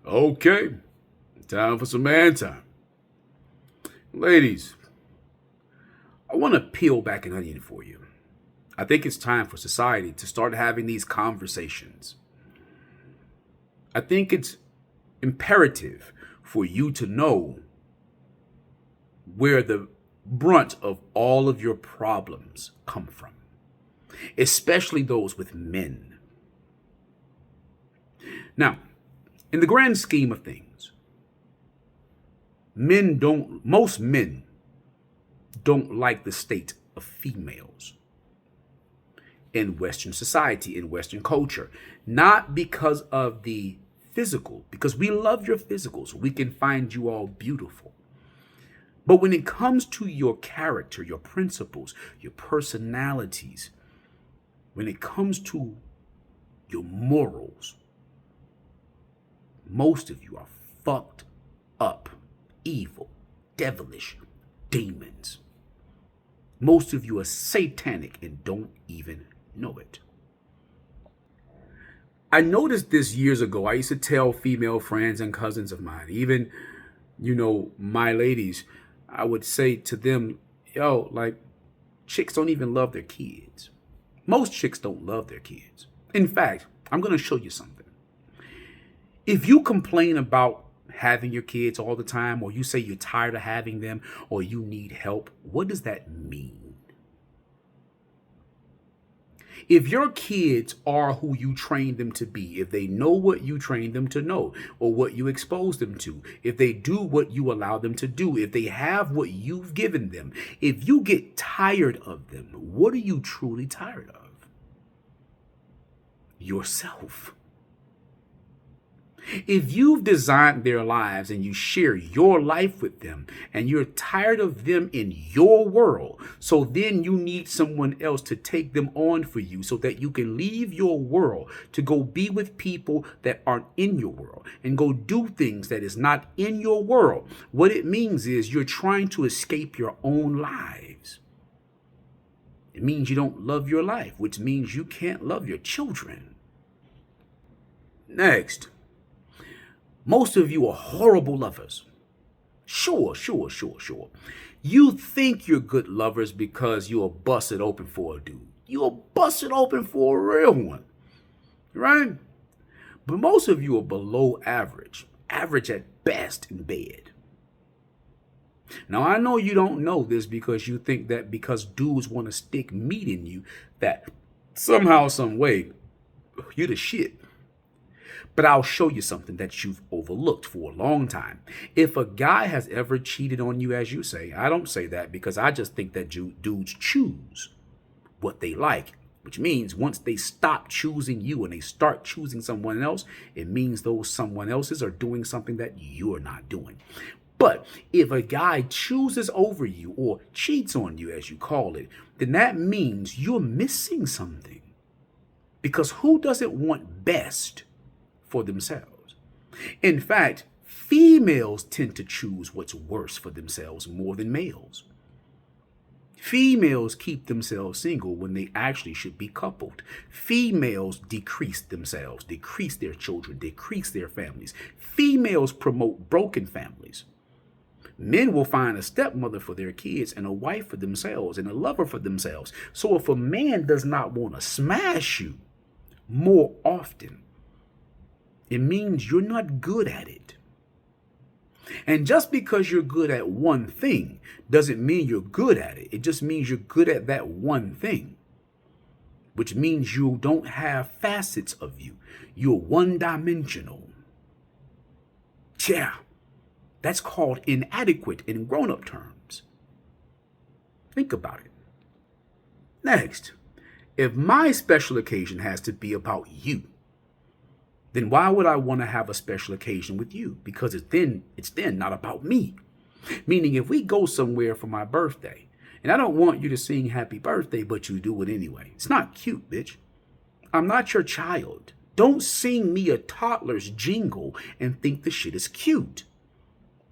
Okay, time for some man time. Ladies, I want to peel back an onion for you. I think it's time for society to start having these conversations. I think it's imperative for you to know where the brunt of all of your problems come from, especially those with men. Now, in the grand scheme of things, most men don't like the state of females in Western society, in Western culture, not because of the physical, because we love your physicals. We can find you all beautiful. But when it comes to your character, your principles, your personalities, when it comes to your morals, most of you are fucked up, evil, devilish demons. Most of you are satanic and don't even know it. I noticed this years ago. I used to tell female friends and cousins of mine, even, my ladies, I would say to them, yo, like, chicks don't even love their kids. Most chicks don't love their kids. In fact, I'm going to show you something. If you complain about having your kids all the time, or you say you're tired of having them, or you need help, what does that mean? If your kids are who you trained them to be, if they know what you trained them to know or what you exposed them to, if they do what you allow them to do, if they have what you've given them, if you get tired of them, what are you truly tired of? Yourself. If you've designed their lives and you share your life with them and you're tired of them in your world, so then you need someone else to take them on for you so that you can leave your world to go be with people that aren't in your world and go do things that is not in your world. What it means is you're trying to escape your own lives. It means you don't love your life, which means you can't love your children. Next. Most of you are horrible lovers. Sure. You think you're good lovers because you'll bust it open for a dude. You'll bust it open for a real one, right? But most of you are below average at best in bed. Now, I know you don't know this because you think that because dudes want to stick meat in you, that somehow, some way, you're the shit. But I'll show you something that you've overlooked for a long time. If a guy has ever cheated on you, as you say, I don't say that because I just think that dudes choose what they like, which means once they stop choosing you and they start choosing someone else, it means those someone else's are doing something that you're not doing. But if a guy chooses over you or cheats on you, as you call it, then that means you're missing something. Because who doesn't want best for themselves? In fact, females tend to choose what's worse for themselves more than males. Females keep themselves single when they actually should be coupled. Females decrease themselves, decrease their children, decrease their families. Females promote broken families. Men will find a stepmother for their kids and a wife for themselves and a lover for themselves. So if a man does not want to smash you more often, it means you're not good at it. And just because you're good at one thing doesn't mean you're good at it. It just means you're good at that one thing, which means you don't have facets of you. You're one-dimensional. Yeah, that's called inadequate in grown-up terms. Think about it. Next, if my special occasion has to be about you, then why would I want to have a special occasion with you? Because it's then not about me. Meaning if we go somewhere for my birthday, and I don't want you to sing happy birthday, but you do it anyway. It's not cute, bitch. I'm not your child. Don't sing me a toddler's jingle and think the shit is cute.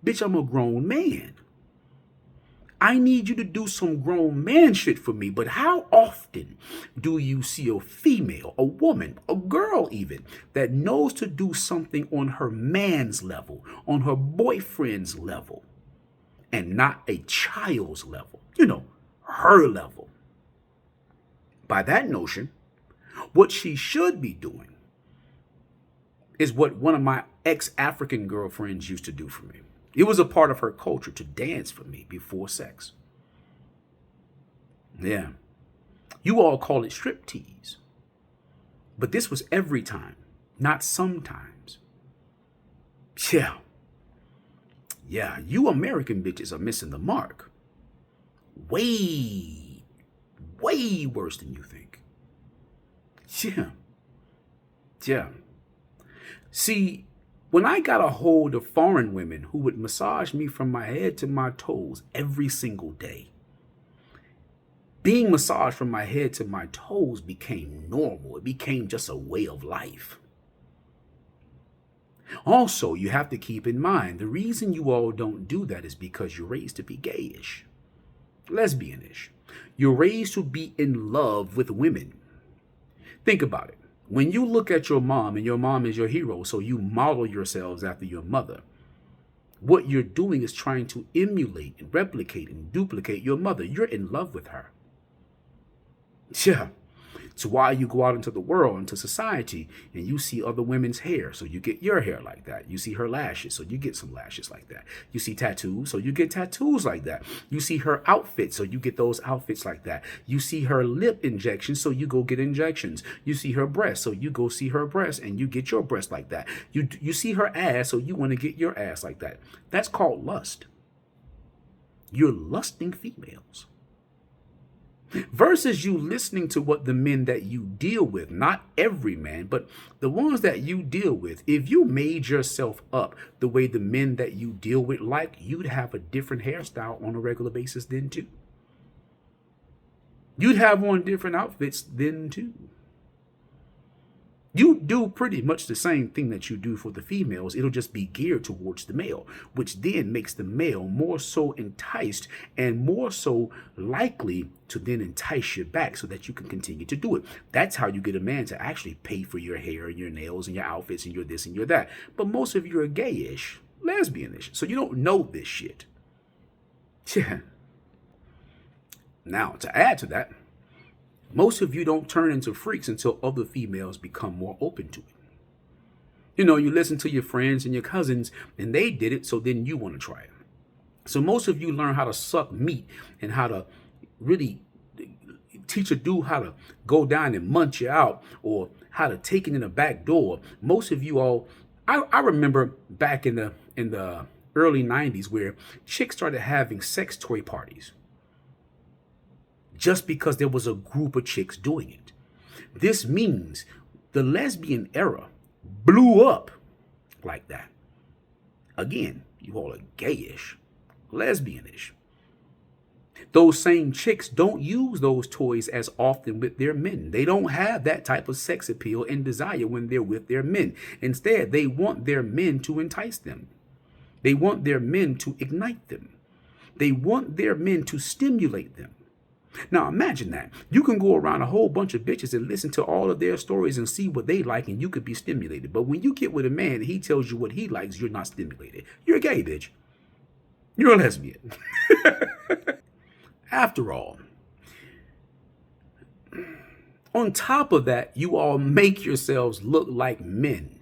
Bitch, I'm a grown man. I need you to do some grown man shit for me. But how often do you see a female, a woman, a girl even, that knows to do something on her man's level, on her boyfriend's level, and not a child's level? Her level. By that notion, what she should be doing is what one of my ex-African girlfriends used to do for me. It was a part of her culture to dance for me before sex. Yeah. You all call it striptease. But this was every time, not sometimes. Yeah. Yeah, you American bitches are missing the mark. Way worse than you think. Yeah. Yeah. See, when I got a hold of foreign women who would massage me from my head to my toes every single day, being massaged from my head to my toes became normal. It became just a way of life. Also, you have to keep in mind, the reason you all don't do that is because you're raised to be gayish, lesbianish. You're raised to be in love with women. Think about it. When you look at your mom, and your mom is your hero, so you model yourselves after your mother, what you're doing is trying to emulate and replicate and duplicate your mother. You're in love with her. Yeah. It's why you go out into the world, into society, and you see other women's hair, so you get your hair like that. You see her lashes, so you get some lashes like that. You see tattoos, so you get tattoos like that. You see her outfits, so you get those outfits like that. You see her lip injections, so you go get injections. You see her breasts, so you go see her breasts, and you get your breast like that. You see her ass, so you want to get your ass like that. That's called lust. You're lusting females. Versus you listening to what the men that you deal with, not every man, but the ones that you deal with, if you made yourself up the way the men that you deal with like, you'd have a different hairstyle on a regular basis then too. You'd have on different outfits then too. You do pretty much the same thing that you do for the females. It'll just be geared towards the male, which then makes the male more so enticed and more so likely to then entice you back so that you can continue to do it. That's how you get a man to actually pay for your hair and your nails and your outfits and your this and your that. But most of you are gayish, lesbianish, so you don't know this shit. Yeah. Now, to add to that, most of you don't turn into freaks until other females become more open to it. You listen to your friends and your cousins, and they did it, so then you want to try it. So most of you learn how to suck meat and how to really teach a dude how to go down and munch you out, or how to take it in the back door. Most of you all, I remember back in the early 90s where chicks started having sex toy parties. Just because there was a group of chicks doing it. This means the lesbian era blew up like that. Again, you all are gayish, lesbianish. Those same chicks don't use those toys as often with their men. They don't have that type of sex appeal and desire when they're with their men. Instead, they want their men to entice them. They want their men to ignite them. They want their men to stimulate them. Now imagine that. You can go around a whole bunch of bitches and listen to all of their stories and see what they like, and you could be stimulated. But when you get with a man and he tells you what he likes, you're not stimulated. You're a gay bitch. You're a lesbian. After all, on top of that, you all make yourselves look like men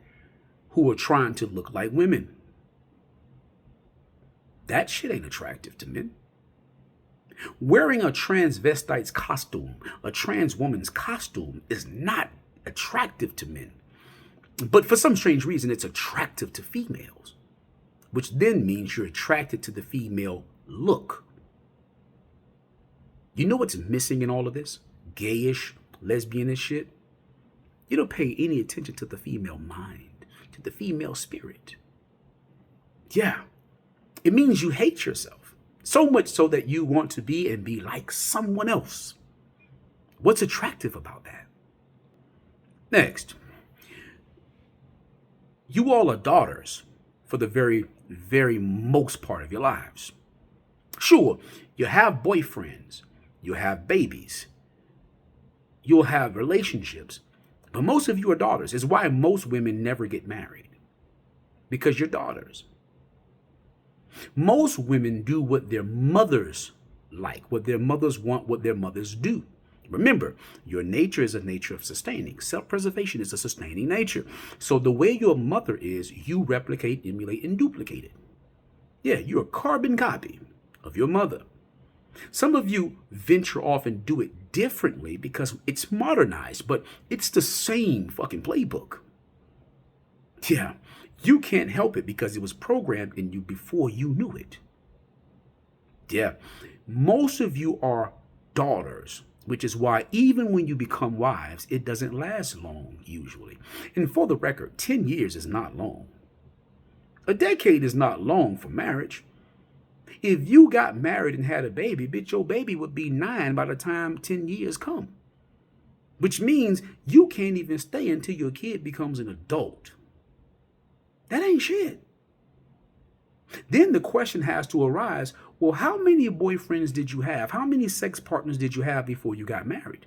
who are trying to look like women. That shit ain't attractive to men. Wearing a transvestite's costume, a trans woman's costume, is not attractive to men. But for some strange reason, it's attractive to females, which then means you're attracted to the female look. You know what's missing in all of this? Gayish, lesbianish shit? You don't pay any attention to the female mind, to the female spirit. Yeah, it means you hate yourself. So much so that you want to be and be like someone else. What's attractive about that? Next, you all are daughters for the very, very most part of your lives. Sure, you have boyfriends, you have babies, you'll have relationships, but most of you are daughters. It's why most women never get married, because you're daughters. Most women do what their mothers like, what their mothers want, what their mothers do. Remember, your nature is a nature of sustaining. Self-preservation is a sustaining nature. So the way your mother is, you replicate, emulate, and duplicate it. Yeah, you're a carbon copy of your mother. Some of you venture off and do it differently because it's modernized, but it's the same fucking playbook. Yeah, you can't help it because it was programmed in you before you knew it. Yeah, most of you are daughters, which is why even when you become wives, it doesn't last long usually. And for the record, 10 years is not long. A decade is not long for marriage. If you got married and had a baby, bitch, your baby would be 9 by the time 10 years come. Which means you can't even stay until your kid becomes an adult. That ain't shit. Then the question has to arise, well, how many boyfriends did you have? How many sex partners did you have before you got married?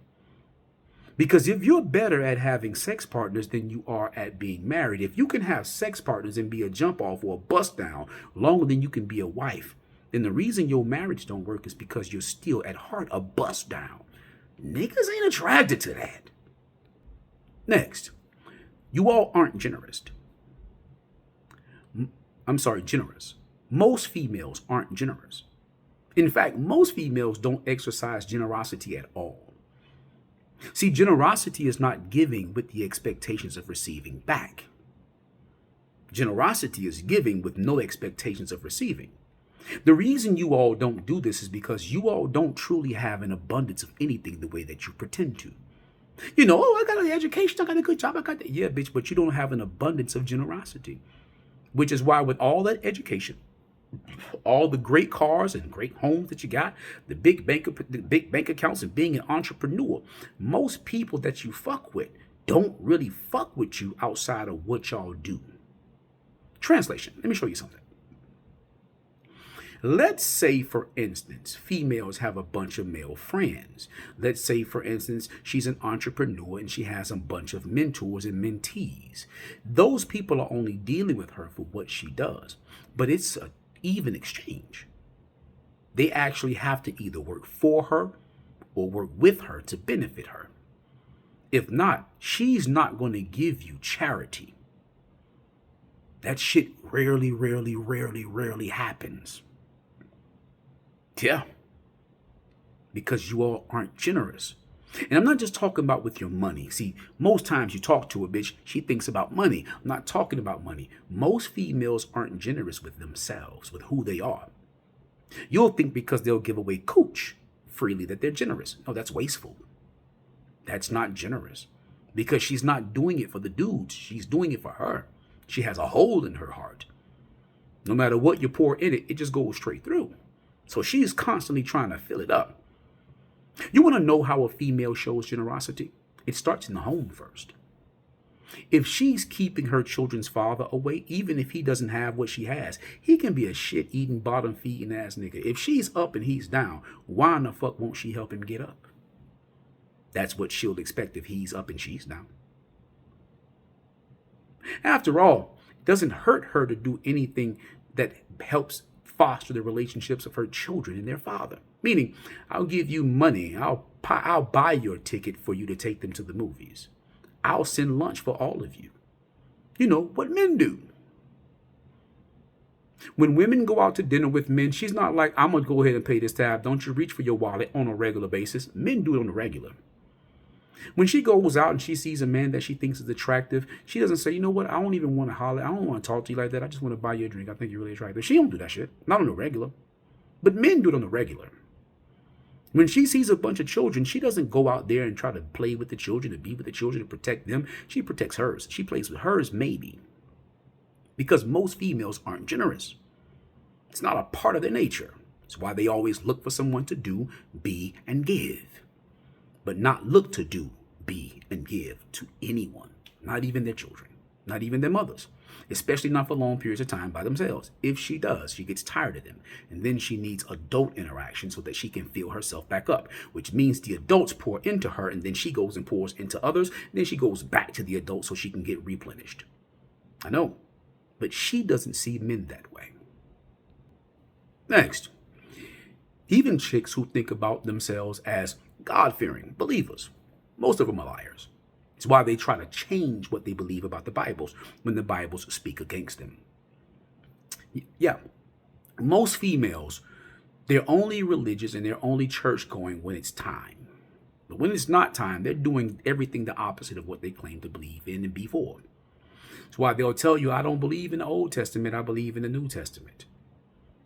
Because if you're better at having sex partners than you are at being married, if you can have sex partners and be a jump off or a bust down longer than you can be a wife, then the reason your marriage don't work is because you're still at heart a bust down. Niggas ain't attracted to that. Next, you all aren't generous. Generous. Most females aren't generous. In fact, most females don't exercise generosity at all. See, generosity is not giving with the expectations of receiving back. Generosity is giving with no expectations of receiving. The reason you all don't do this is because you all don't truly have an abundance of anything the way that you pretend to. You know, oh, I got an education, I got a good job, I got that. Yeah, bitch, but you don't have an abundance of generosity. Which is why with all that education, all the great cars and great homes that you got, the big bank accounts and being an entrepreneur, most people that you fuck with don't really fuck with you outside of what y'all do. Translation, let me show you something. Let's say, for instance, females have a bunch of male friends. Let's say, for instance, she's an entrepreneur and she has a bunch of mentors and mentees. Those people are only dealing with her for what she does, but it's an even exchange. They actually have to either work for her or work with her to benefit her. If not, she's not going to give you charity. That shit rarely happens. Yeah, because you all aren't generous. And I'm not just talking about with your money. See, most times you talk to a bitch, she thinks about money. I'm not talking about money. Most females aren't generous with themselves, with who they are. You'll think because they'll give away cooch freely that they're generous. No, that's wasteful. That's not generous because she's not doing it for the dudes. She's doing it for her. She has a hole in her heart. No matter what you pour in it, it just goes straight through. So she's constantly trying to fill it up. You want to know how a female shows generosity? It starts in the home first. If she's keeping her children's father away, even if he doesn't have what she has, he can be a shit-eating, bottom-feeding ass nigga. If she's up and he's down, why in the fuck won't she help him get up? That's what she'll expect if he's up and she's down. After all, it doesn't hurt her to do anything that helps foster the relationships of her children and their father. Meaning, I'll give you money. I'll buy your ticket for you to take them to the movies. I'll send lunch for all of you. You know what men do. When women go out to dinner with men, she's not like, I'm going to go ahead and pay this tab. Don't you reach for your wallet on a regular basis. Men do it on the regular. When she goes out and she sees a man that she thinks is attractive, she doesn't say, you know what, I don't even want to holler. I don't want to talk to you like that. I just want to buy you a drink. I think you're really attractive. She don't do that shit. Not on the regular. But men do it on the regular. When she sees a bunch of children, she doesn't go out there and try to play with the children, to be with the children, to protect them. She protects hers. She plays with hers, maybe. Because most females aren't generous. It's not a part of their nature. It's why they always look for someone to do, be, and give. But not look to do, be, and give to anyone, not even their children, not even their mothers. especially not for long periods of time by themselves. If she does, she gets tired of them, and then she needs adult interaction so that she can fill herself back up, which means the adults pour into her, and then she goes and pours into others, and then she goes back to the adults so she can get replenished. I know, but she doesn't see men that way. Next, even chicks who think about themselves as God-fearing believers, most of them are liars. It's why they try to change what they believe about the Bibles when the Bibles speak against them. Yeah, most females, they're only religious and they're only church going when it's time. But when it's not time, they're doing everything the opposite of what they claim to believe in and be for. That's why they'll tell you, I don't believe in the Old Testament, I believe in the New Testament.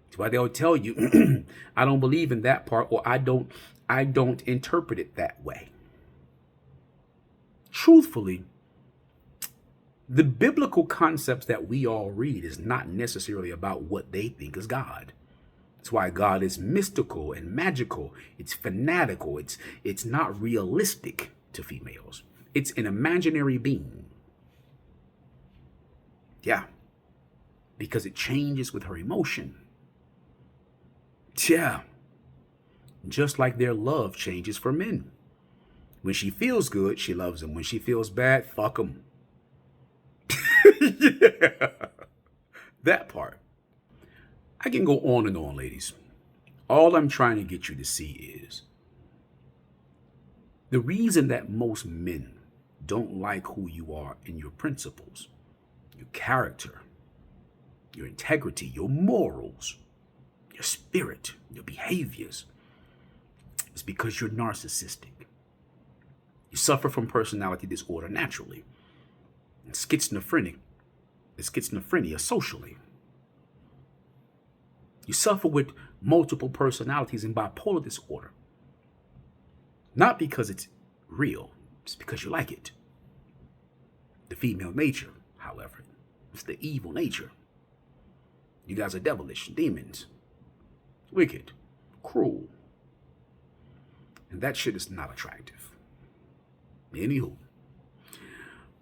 That's why they'll tell you, I don't believe in that part, or I don't interpret it that way. Truthfully, the biblical concepts that we all read is not necessarily about what they think is God. That's why God is mystical and magical. It's fanatical. It's not realistic to females. It's an imaginary being. Yeah, because it changes with her emotion. Yeah, just like their love changes for men. When she feels good, she loves him. When she feels bad, fuck him. Yeah, that part. I can go on and on, ladies. All I'm trying to get you to see is the reason that most men don't like who you are and your principles, your character, your integrity, your morals, your spirit, your behaviors, is because you're narcissistic. You suffer from personality disorder naturally, and schizophrenia socially. You suffer with multiple personalities and bipolar disorder. Not because it's real, it's because you like it. The female nature, however, it's the evil nature. You guys are devilish, demons, wicked, cruel. And that shit is not attractive. Anywho,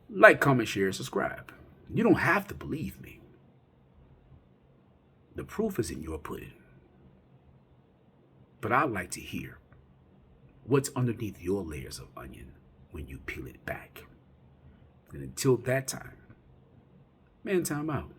like, comment, share, subscribe. You don't have to believe me. The proof is in your pudding. But I'd like to hear what's underneath your layers of onion when you peel it back. And until that time, man, time out.